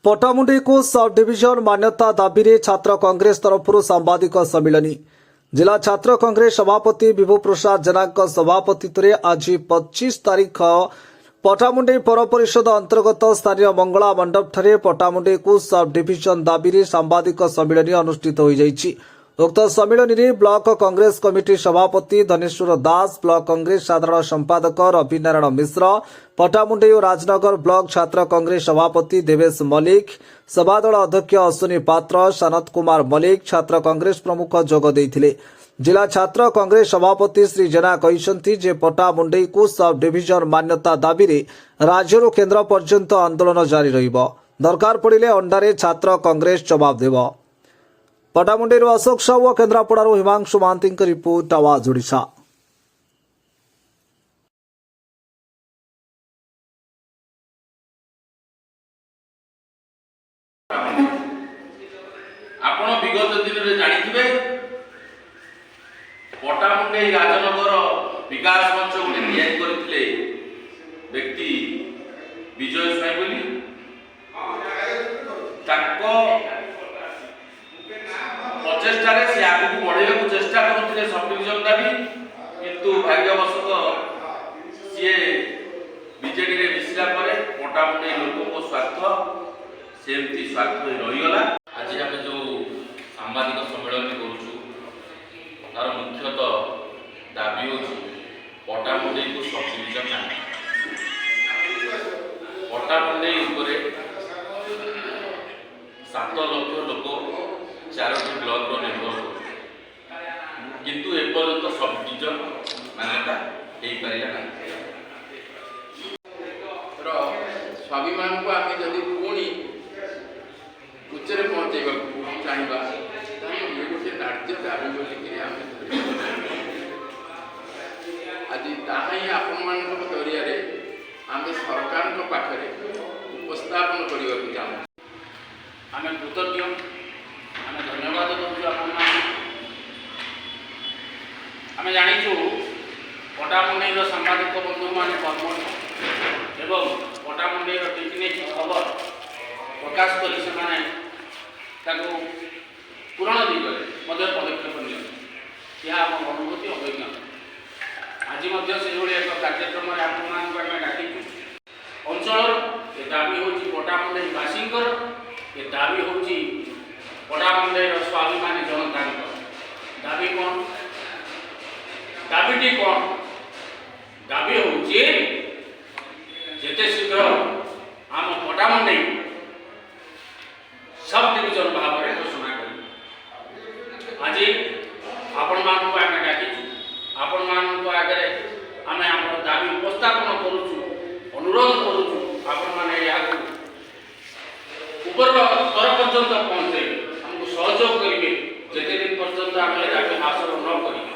पटामुंडी को sub division मान्यता दाबी रे छात्र कांग्रेस तरफ सांबादिक सम्मिलनी जिला छात्र कांग्रेस सभापति विभु प्रसाद जेना सभापतित्व आज 25 तारीख पटामुंडी पौर परिषद अंतर्गत स्थानीय मंगला मंडप ठारे पटामुंडी को सब डिविजन दाबी रे सांबादिक सम्मिलनी अनुष्ठित हो जाइछि। उक्त सम्मिलनी रे ब्लॉक कांग्रेस कमिटी सभापति धनेश्वर दास, ब्लॉक कांग्रेस साधारण संपादक रवि नारायण मिश्र, पटामुंडी और राजनगर ब्लॉक छात्र कांग्रेस सभापति देवेश मल्लिक, सभादल अध्यक्ष अश्विनी पात्र, सनत कुमार मल्लिक, छात्र कांग्रेस प्रमुख जोग देइथिले। जिला छात्र कांग्रेस सभापति श्री जेना कहिसंती जे पटामुंडी को सब डिविजन मान्यता दाबी रे राज्य केन्द्र पर्यंत आंदोलन जारी रहिबो। दरकार पड़िले अंडारे छात्र कांग्रेस जवाब देबो। पटामुंडी अशोक साहू, केन्द्रापड़ारू हिमांशु महांती रिपोर्ट, आवाज ओडिशा। आपण विगत दिन रे जानिथिबे पटामुंडी राजनगर विकास मंच गुटे तैयारी करथिले व्यक्ति विजय स्वाई बोली ताको प्रचेष्टारे से आगु बढ़ाइबा चेष्टा करुथिले सब डिविजन दाबी, किंतु भाग्यवशत सी बीजेडी रे मिसिला परे पटामुंडी लोक स्वार्थ सेमती स्वार्थ रहीगला। आज आम जो सांबादिक सम्मेलन करुचु तार मुख्यतः दाबी हो पटामुंडी को सब डिविजन ना पटामुंडी उपरे 7 लाख लोक 4टी ब्लॉक निर्भर किंतु एपर्यंत सब डिविजन मान्यता हो पारा ना स्वाभिमान को आम जदि पुणी उच्चरे पहुँचेगा चाहिए ये गोटे नाट्य दाबी बोलिक आज ताही आपण मान जरिया आम सरकार पाखे उपस्थापन करने चाहूँ। आम कृतज्ञ, आम धन्यवाद दूँ आम जाचु पटामुंडी सांबादिक बंधु मान कर्मठ एवं पटामुंडी टेक्निक खबर प्रकाश कर पूरण दिगरे पदक्षेप नि आम अनुभूति अभिज्ञ आज एक कार्यक्रम आम डाकिचु अंचल दाबी हूँ पटामुंडी बासींकर ये दाबी हूँ पटामुंडी स्वाभिमानी जनता दाबी कौन दाबीटी कौन दाबी हूँ जेते शीघ्र आम पटामुंडी सब डिविजन भाव में घोषणा कर आज आपण मानक आम डाकी आपण मान आगे आम आम दाबी उपस्थापन करुचु अनुरोध करुचु आपण मैंने ऊपर स्तर पर्यंत पहुँचे आमको सहयोग करेंगे जिते दिन पर्यंत आम दाबी हासिल न करें